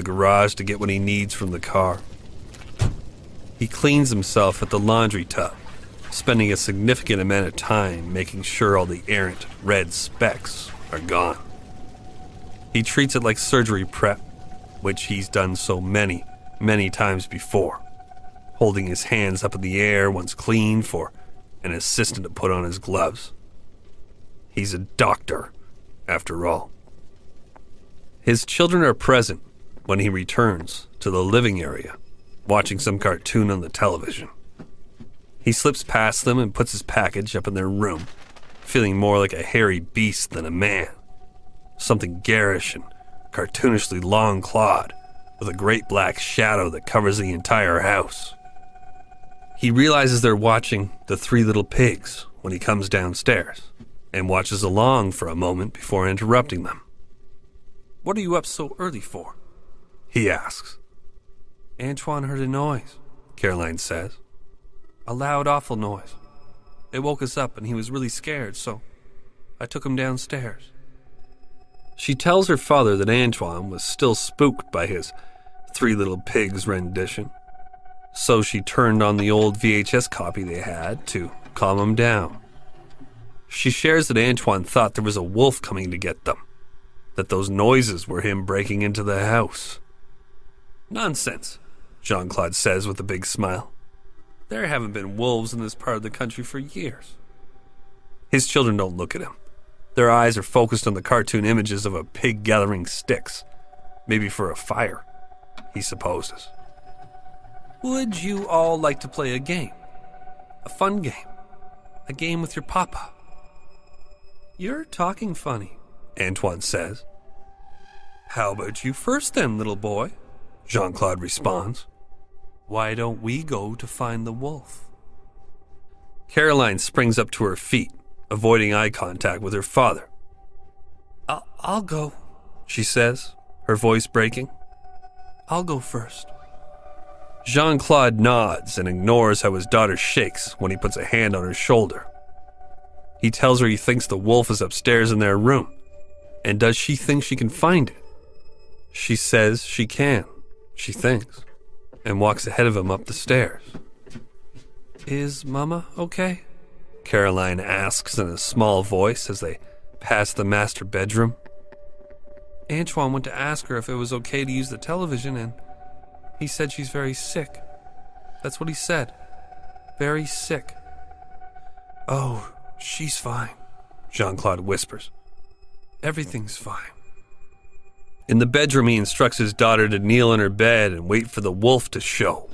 garage to get what he needs from the car. He cleans himself at the laundry tub, spending a significant amount of time making sure all the errant red specks are gone. He treats it like surgery prep, which he's done so many times before, holding his hands up in the air once clean for an assistant to put on his gloves. He's a doctor, after all. His children are present when he returns to the living area, watching some cartoon on the television. He slips past them and puts his package up in their room, feeling more like a hairy beast than a man. Something garish and cartoonishly long-clawed, with a great black shadow that covers the entire house. He realizes they're watching The Three Little Pigs when he comes downstairs, and watches along for a moment before interrupting them. "What are you up so early for?" he asks. "Antoine heard a noise," Caroline says. "A loud, awful noise. It woke us up and he was really scared, so I took him downstairs." She tells her father that Antoine was still spooked by his Three Little Pigs rendition, so she turned on the old VHS copy they had to calm him down. She shares that Antoine thought there was a wolf coming to get them, that those noises were him breaking into the house. "Nonsense," Jean-Claude says with a big smile. "There haven't been wolves in this part of the country for years." His children don't look at him. Their eyes are focused on the cartoon images of a pig gathering sticks, maybe for a fire, he supposes. "Would you all like to play a game? A fun game? A game with your papa?" "You're talking funny," Antoine says. "How about you first then, little boy?" Jean-Claude responds. "Why don't we go to find the wolf?" Caroline springs up to her feet, avoiding eye contact with her father. I'll go," she says, her voice breaking. "I'll go first." Jean-Claude nods and ignores how his daughter shakes when he puts a hand on her shoulder. He tells her he thinks the wolf is upstairs in their room, and does she think she can find it? She says she can, she thinks, and walks ahead of him up the stairs. "Is Mama okay?" Caroline asks in a small voice as they pass the master bedroom. "Antoine went to ask her if it was okay to use the television, and he said she's very sick. That's what he said. Very sick." "Oh, she's fine," Jean-Claude whispers. "Everything's fine." In the bedroom, he instructs his daughter to kneel in her bed and wait for the wolf to show.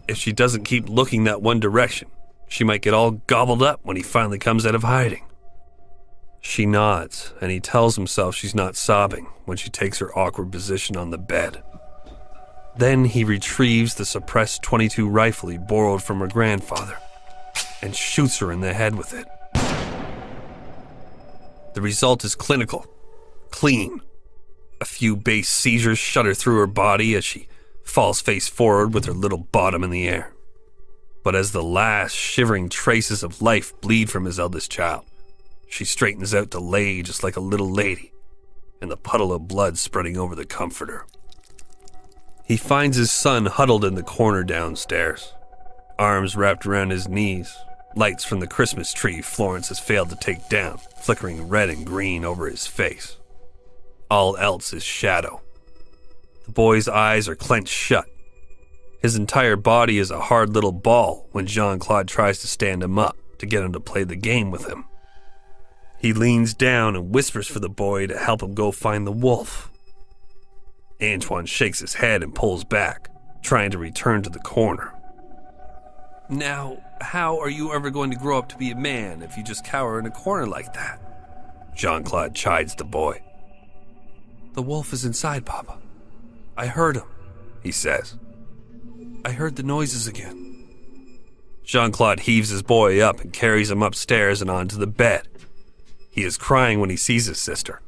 If she doesn't keep looking that one direction, she might get all gobbled up when he finally comes out of hiding. She nods, and he tells himself she's not sobbing when she takes her awkward position on the bed. Then he retrieves the suppressed .22 rifle he borrowed from her grandfather and shoots her in the head with it. The result is clinical, clean. A few base seizures shudder through her body as she falls face forward with her little bottom in the air. But as the last shivering traces of life bleed from his eldest child, she straightens out to lay just like a little lady, in the puddle of blood spreading over the comforter. He finds his son huddled in the corner downstairs, arms wrapped around his knees, lights from the Christmas tree Florence has failed to take down, flickering red and green over his face. All else is shadow. The boy's eyes are clenched shut. His entire body is a hard little ball when Jean-Claude tries to stand him up to get him to play the game with him. He leans down and whispers for the boy to help him go find the wolf. Antoine shakes his head and pulls back, trying to return to the corner. "Now, how are you ever going to grow up to be a man if you just cower in a corner like that?" Jean-Claude chides the boy. "The wolf is inside, Papa. I heard him," he says. "I heard the noises again." Jean-Claude heaves his boy up and carries him upstairs and onto the bed. He is crying when he sees his sister,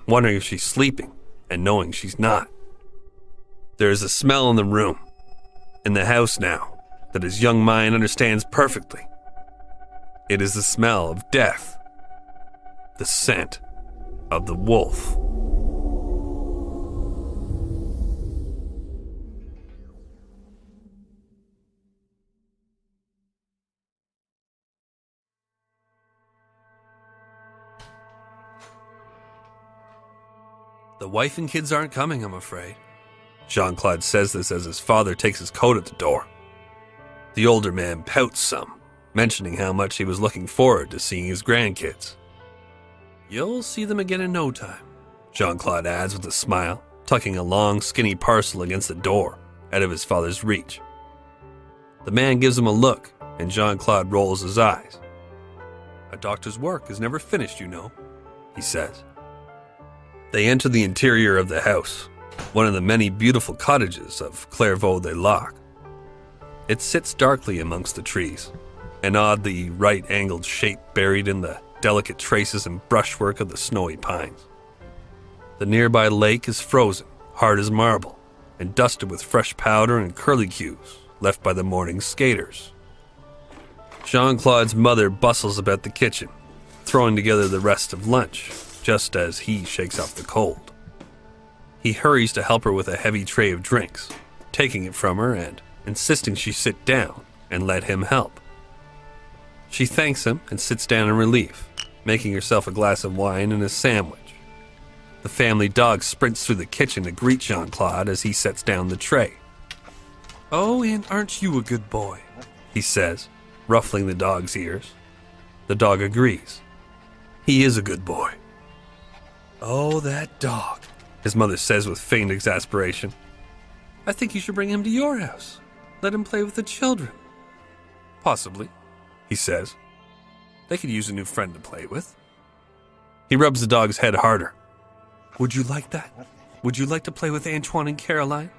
wondering if she's sleeping and knowing she's not. There is a smell in the room, in the house now, that his young mind understands perfectly. It is the smell of death, the scent of the wolf. The wife and kids aren't coming, I'm afraid. Jean-Claude says this as his father takes his coat at the door. The older man pouts some, mentioning how much he was looking forward to seeing his grandkids. You'll see them again in no time, Jean-Claude adds with a smile, tucking a long, skinny parcel against the door, out of his father's reach. The man gives him a look, and Jean-Claude rolls his eyes. A doctor's work is never finished, you know, he says. They enter the interior of the house, one of the many beautiful cottages of Clairvaux-des-Lacs. It sits darkly amongst the trees, an oddly right-angled shape buried in the delicate traces and brushwork of the snowy pines. The nearby lake is frozen, hard as marble, and dusted with fresh powder and curlicues left by the morning skaters. Jean-Claude's mother bustles about the kitchen, throwing together the rest of lunch, just as he shakes off the cold. He hurries to help her with a heavy tray of drinks, taking it from her and insisting she sit down and let him help. She thanks him and sits down in relief, making herself a glass of wine and a sandwich. The family dog sprints through the kitchen to greet Jean-Claude as he sets down the tray. Oh, and aren't you a good boy? He says, ruffling the dog's ears. The dog agrees. He is a good boy. Oh, that dog, his mother says with feigned exasperation. I think you should bring him to your house. Let him play with the children. Possibly, he says. They could use a new friend to play with. He rubs the dog's head harder. Would you like that? Would you like to play with Antoine and Caroline?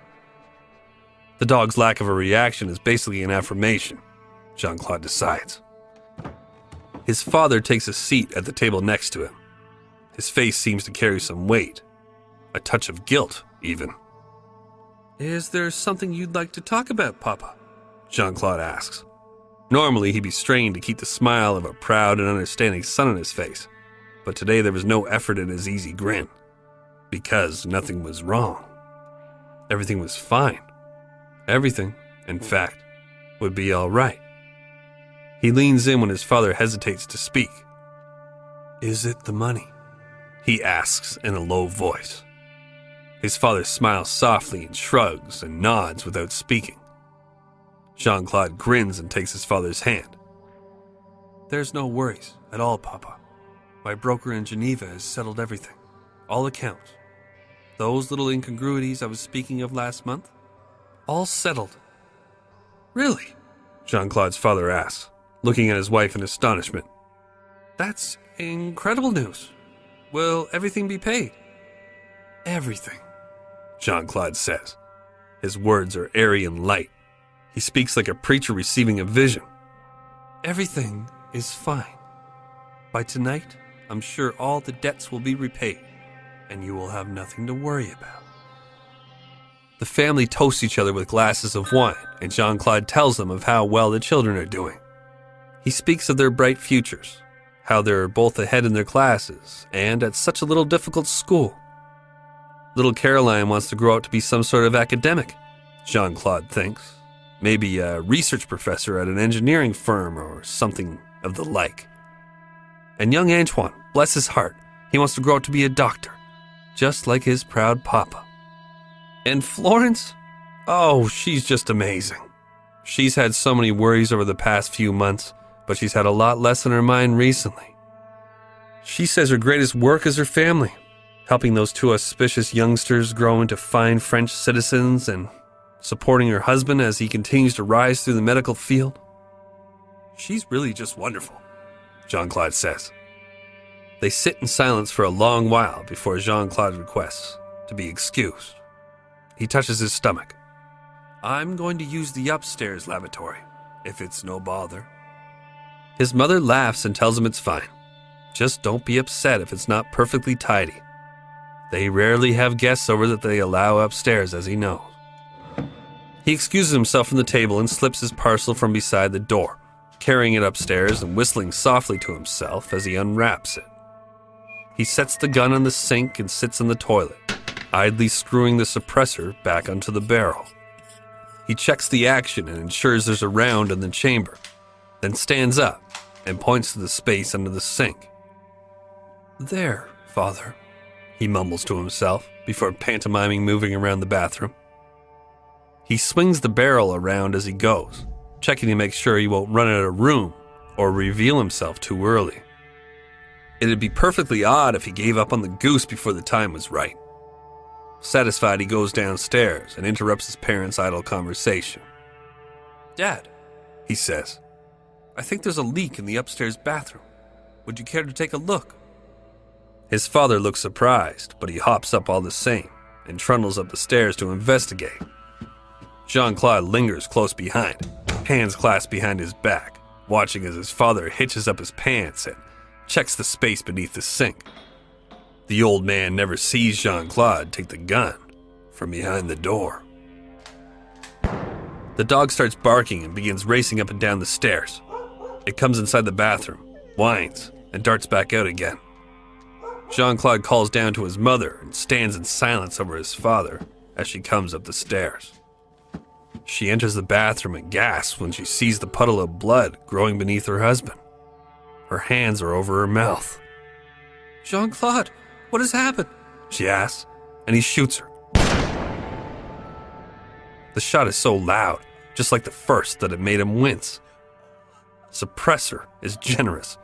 The dog's lack of a reaction is basically an affirmation, Jean-Claude decides. His father takes a seat at the table next to him. His face seems to carry some weight, a touch of guilt, even. Is there something you'd like to talk about, Papa? Jean-Claude asks. Normally, he'd be strained to keep the smile of a proud and understanding son on his face, but today there was no effort in his easy grin, because nothing was wrong. Everything was fine. Everything, in fact, would be all right. He leans in when his father hesitates to speak. Is it the money? He asks in a low voice. His father smiles softly and shrugs and nods without speaking. Jean-Claude grins and takes his father's hand. There's no worries at all, Papa. My broker in Geneva has settled everything. All accounts. Those little incongruities I was speaking of last month? All settled. Really? Jean-Claude's father asks, looking at his wife in astonishment. That's incredible news. Will everything be paid? Everything, Jean-Claude says. His words are airy and light. He speaks like a preacher receiving a vision. Everything is fine. By tonight, I'm sure all the debts will be repaid, and you will have nothing to worry about. The family toasts each other with glasses of wine, and Jean-Claude tells them of how well the children are doing. He speaks of their bright futures, how they're both ahead in their classes, and at such a little difficult school. Little Caroline wants to grow up to be some sort of academic, Jean-Claude thinks. Maybe a research professor at an engineering firm or something of the like. And young Antoine, bless his heart, he wants to grow up to be a doctor, just like his proud papa. And Florence? Oh, she's just amazing. She's had so many worries over the past few months, but she's had a lot less on her mind recently. She says her greatest work is her family, helping those two auspicious youngsters grow into fine French citizens and supporting her husband as he continues to rise through the medical field. She's really just wonderful, Jean-Claude says. They sit in silence for a long while before Jean-Claude requests to be excused. He touches his stomach. I'm going to use the upstairs lavatory, if it's no bother. His mother laughs and tells him it's fine. Just don't be upset if it's not perfectly tidy. They rarely have guests over that they allow upstairs, as he knows. He excuses himself from the table and slips his parcel from beside the door, carrying it upstairs and whistling softly to himself as he unwraps it. He sets the gun on the sink and sits in the toilet, idly screwing the suppressor back onto the barrel. He checks the action and ensures there's a round in the chamber, then stands up and points to the space under the sink. There, Father, he mumbles to himself before pantomiming moving around the bathroom. He swings the barrel around as he goes, checking to make sure he won't run out of room or reveal himself too early. It'd be perfectly odd if he gave up on the goose before the time was right. Satisfied, he goes downstairs and interrupts his parents' idle conversation. "Dad," he says, "I think there's a leak in the upstairs bathroom. Would you care to take a look?" His father looks surprised, but he hops up all the same and trundles up the stairs to investigate. Jean-Claude lingers close behind, hands clasped behind his back, watching as his father hitches up his pants and checks the space beneath the sink. The old man never sees Jean-Claude take the gun from behind the door. The dog starts barking and begins racing up and down the stairs. It comes inside the bathroom, whines, and darts back out again. Jean-Claude calls down to his mother and stands in silence over his father as she comes up the stairs. She enters the bathroom and gasps when she sees the puddle of blood growing beneath her husband. Her hands are over her mouth. "Jean-Claude, what has happened?" she asks, and he shoots her. The shot is so loud, just like the first, that it made him wince. Suppressor is generous,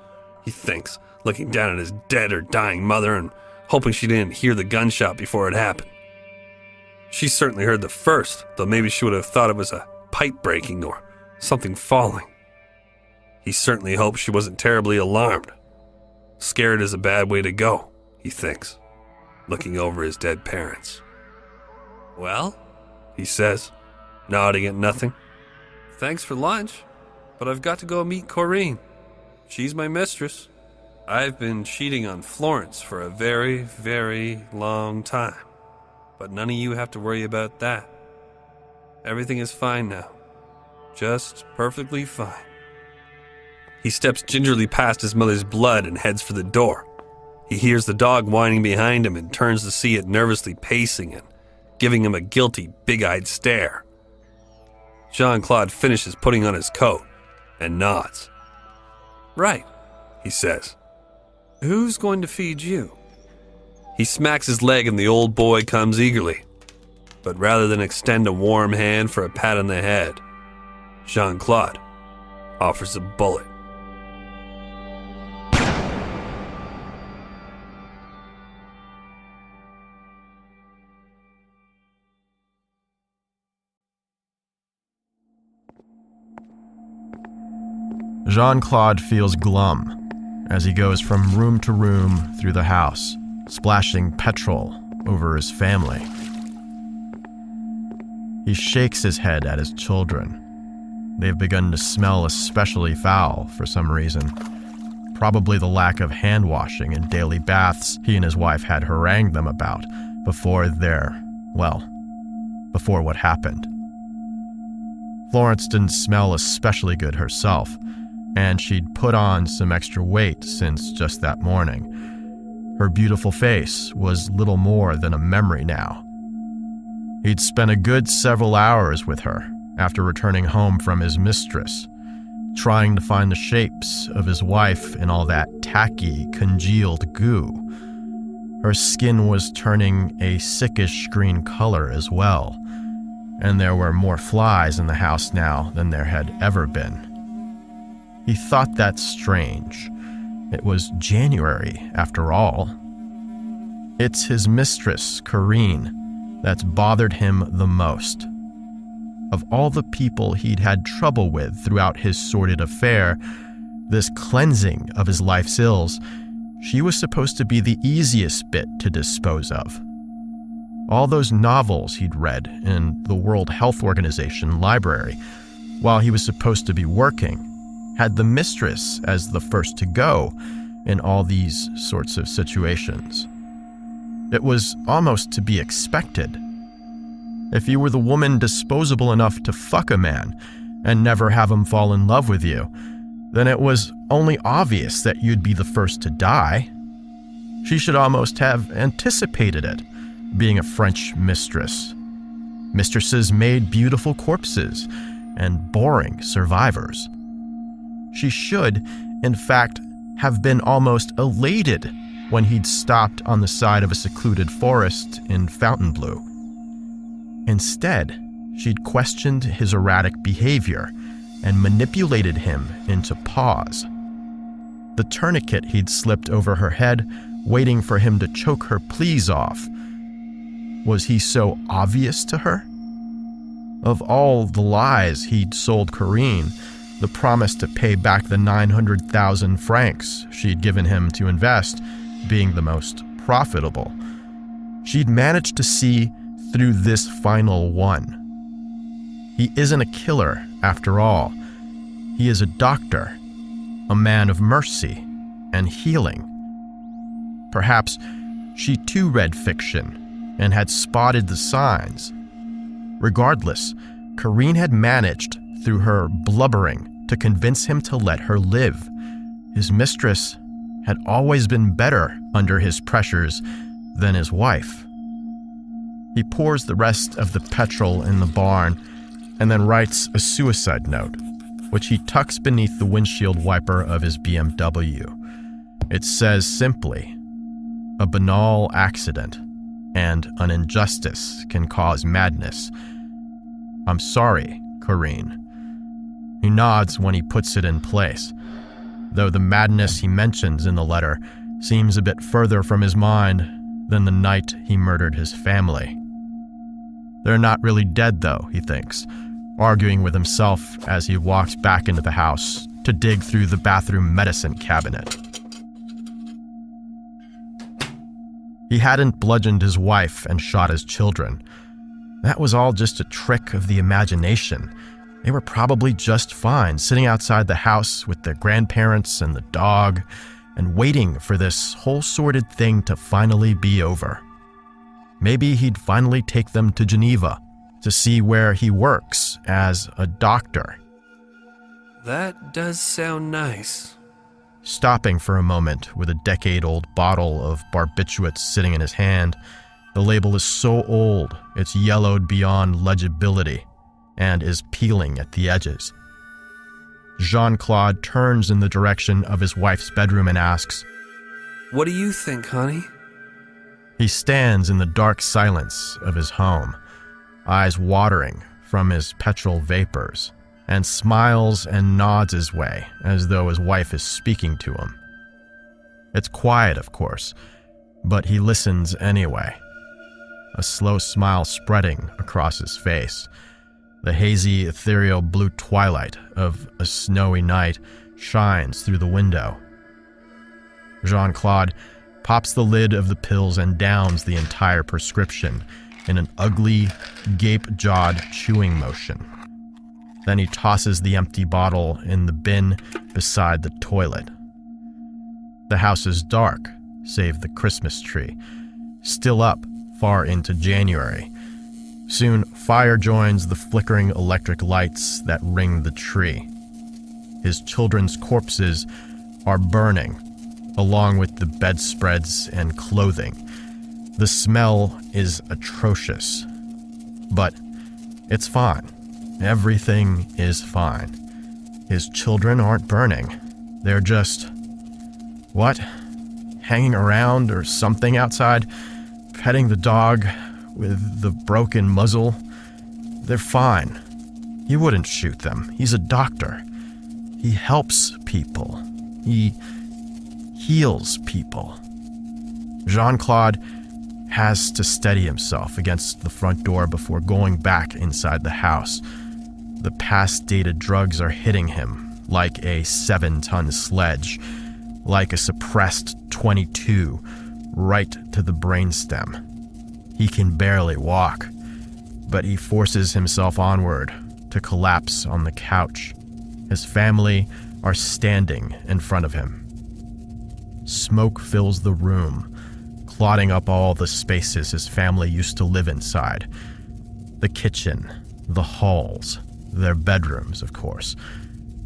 he thinks, looking down at his dead or dying mother and hoping she didn't hear the gunshot before it happened. She certainly heard the first, though maybe she would have thought it was a pipe breaking or something falling. He certainly hopes she wasn't terribly alarmed. Scared is a bad way to go, he thinks, looking over his dead parents. "Well," he says, nodding at nothing. "Thanks for lunch, but I've got to go meet Corinne. She's my mistress. I've been cheating on Florence for a very, very long time, but none of you have to worry about that. Everything is fine now. Just perfectly fine." He steps gingerly past his mother's blood and heads for the door. He hears the dog whining behind him and turns to see it nervously pacing and giving him a guilty, big-eyed stare. Jean-Claude finishes putting on his coat and nods. "Right," he says. "Who's going to feed you?" He smacks his leg and the old boy comes eagerly. But rather than extend a warm hand for a pat on the head, Jean-Claude offers a bullet. Jean-Claude feels glum as he goes from room to room through the house, splashing petrol over his family. He shakes his head at his children. They've begun to smell especially foul for some reason. Probably the lack of hand washing and daily baths he and his wife had harangued them about before what happened. Florence didn't smell especially good herself, and she'd put on some extra weight since just that morning. Her beautiful face was little more than a memory now. He'd spent a good several hours with her after returning home from his mistress, trying to find the shapes of his wife in all that tacky, congealed goo. Her skin was turning a sickish green color as well, and there were more flies in the house now than there had ever been. He thought that strange. It was January, after all. It's his mistress, Corinne, that's bothered him the most. Of all the people he'd had trouble with throughout his sordid affair, this cleansing of his life's ills, she was supposed to be the easiest bit to dispose of. All those novels he'd read in the World Health Organization library, while he was supposed to be working, had the mistress as the first to go in all these sorts of situations. It was almost to be expected. If you were the woman disposable enough to fuck a man and never have him fall in love with you, then it was only obvious that you'd be the first to die. She should almost have anticipated it, being a French mistress. Mistresses made beautiful corpses and boring survivors. She should, in fact, have been almost elated when he'd stopped on the side of a secluded forest in Fontainebleau. Instead, she'd questioned his erratic behavior and manipulated him into pause. The tourniquet he'd slipped over her head, waiting for him to choke her pleas off. Was he so obvious to her? Of all the lies he'd sold Corinne, the promise to pay back the 900,000 francs she'd given him to invest being the most profitable, she'd managed to see through this final one. He isn't a killer, after all. He is a doctor, a man of mercy and healing. Perhaps she too read fiction and had spotted the signs. Regardless, Corinne had managed, through her blubbering, to convince him to let her live. His mistress had always been better under his pressures than his wife. He pours the rest of the petrol in the barn and then writes a suicide note, which he tucks beneath the windshield wiper of his BMW. It says simply, "A banal accident and an injustice can cause madness. I'm sorry, Corinne." He nods when he puts it in place, though the madness he mentions in the letter seems a bit further from his mind than the night he murdered his family. They're not really dead, though, he thinks, arguing with himself as he walks back into the house to dig through the bathroom medicine cabinet. He hadn't bludgeoned his wife and shot his children. That was all just a trick of the imagination. They were probably just fine, sitting outside the house with their grandparents and the dog, and waiting for this whole sordid thing to finally be over. Maybe he'd finally take them to Geneva to see where he works as a doctor. That does sound nice. Stopping for a moment with a decade-old bottle of barbiturates sitting in his hand, the label is so old it's yellowed beyond legibility and is peeling at the edges. Jean-Claude turns in the direction of his wife's bedroom and asks, "What do you think, honey?" He stands in the dark silence of his home, eyes watering from his petrol vapors, and smiles and nods his way as though his wife is speaking to him. It's quiet, of course, but he listens anyway, a slow smile spreading across his face. The hazy, ethereal blue twilight of a snowy night shines through the window. Jean-Claude pops the lid of the pills and downs the entire prescription in an ugly, gape-jawed chewing motion. Then he tosses the empty bottle in the bin beside the toilet. The house is dark, save the Christmas tree, still up far into January. Soon, fire joins the flickering electric lights that ring the tree. His children's corpses are burning, along with the bedspreads and clothing. The smell is atrocious, but it's fine. Everything is fine. His children aren't burning. They're just, hanging around or something outside, petting the dog with the broken muzzle. They're fine. He wouldn't shoot them. He's a doctor. He helps people. He heals people. Jean-Claude has to steady himself against the front door before going back inside the house. The past-dated drugs are hitting him like a 7-ton sledge, like a suppressed 22, right to the brainstem. He can barely walk, but he forces himself onward to collapse on the couch. His family are standing in front of him. Smoke fills the room, clogging up all the spaces his family used to live inside. The kitchen, the halls, their bedrooms, of course.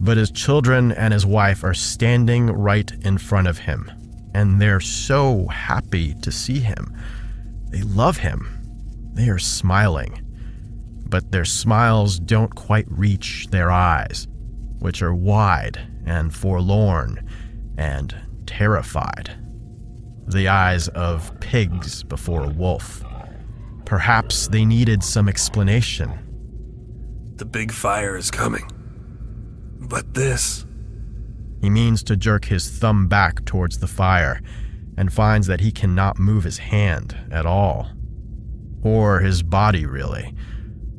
But his children and his wife are standing right in front of him, and they're so happy to see him. They love him. They are smiling. But their smiles don't quite reach their eyes, which are wide and forlorn and terrified. the eyes of pigs before a wolf. Perhaps they needed some explanation. The big fire is coming. But this... He means to jerk his thumb back towards the fire and finds that he cannot move his hand at all. Or his body, really.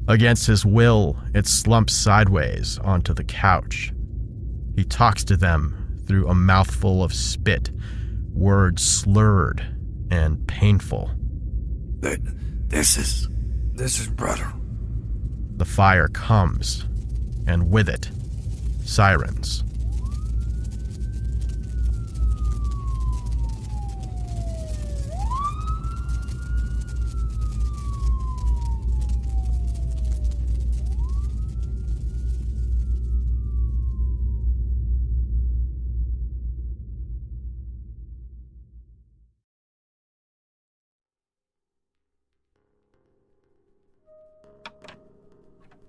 Against his will, it slumps sideways onto the couch. He talks to them through a mouthful of spit, words slurred and painful. This is brutal. The fire comes, and with it, sirens.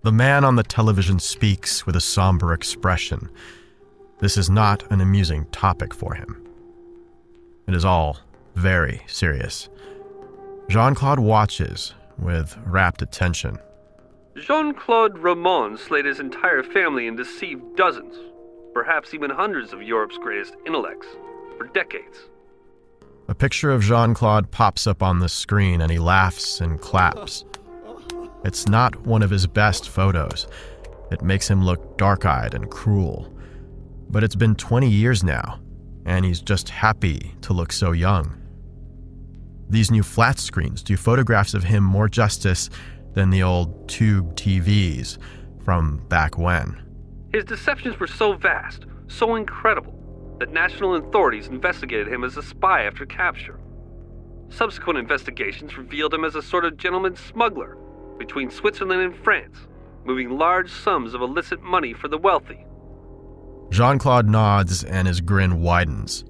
The man on the television speaks with a somber expression. This is not an amusing topic for him. It is all very serious. Jean-Claude watches with rapt attention. Jean-Claude Ramon slayed his entire family and deceived dozens, perhaps even hundreds of Europe's greatest intellects, for decades. A picture of Jean-Claude pops up on the screen and he laughs and claps. It's not one of his best photos. It makes him look dark-eyed and cruel. But it's been 20 years now, and he's just happy to look so young. These new flat screens do photographs of him more justice than the old tube TVs from back when. His deceptions were so vast, so incredible, that national authorities investigated him as a spy after capture. Subsequent investigations revealed him as a sort of gentleman smuggler between Switzerland and France, moving large sums of illicit money for the wealthy. Jean-Claude nods and his grin widens.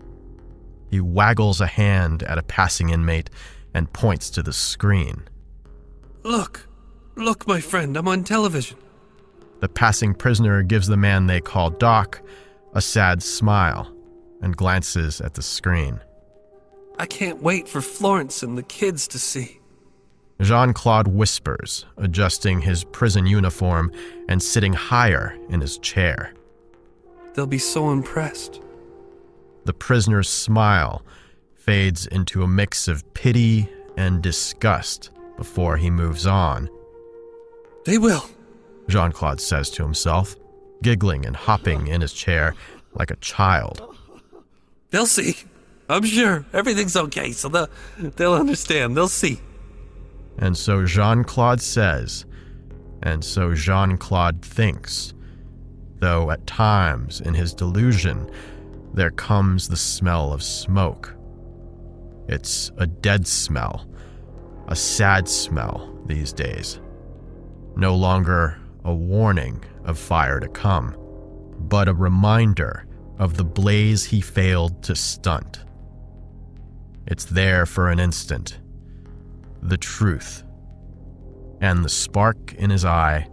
He waggles a hand at a passing inmate and points to the screen. Look, my friend, I'm on television. The passing prisoner gives the man they call Doc a sad smile and glances at the screen. I can't wait for Florence and the kids to see. Jean-Claude whispers, adjusting his prison uniform and sitting higher in his chair. They'll be so impressed. The prisoner's smile fades into a mix of pity and disgust before he moves on. They will, Jean-Claude says to himself, giggling and hopping in his chair like a child. They'll see. I'm sure everything's okay, so they'll understand. They'll see. And so Jean-Claude says, and so Jean-Claude thinks, though at times in his delusion there comes the smell of smoke. It's a dead smell, a sad smell these days. No longer a warning of fire to come, but a reminder of the blaze he failed to stunt. It's there for an instant. The truth, and the spark in his eye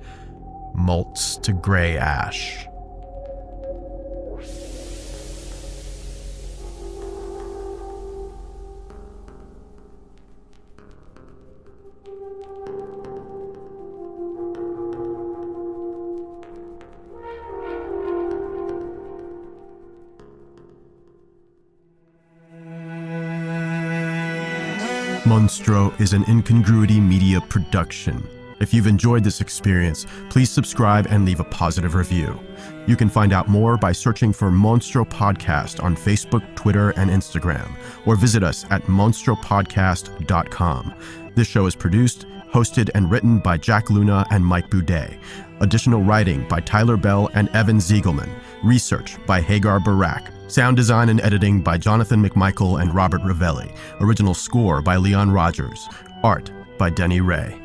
molts to gray ash. Monstruo is an Incongruity Media production. If you've enjoyed this experience, please subscribe and leave a positive review. You can find out more by searching for Monstruo Podcast on Facebook, Twitter, and Instagram, or visit us at monstruopodcast.com. This show is produced, hosted, and written by Jack Luna and Mike Boudet. Additional writing by Tyler Bell and Evan Ziegelman. Research by Hagar Barak. Sound design and editing by Jonathan McMichael and Robert Ravelli. Original score by Leon Rogers. Art by Denny Ray.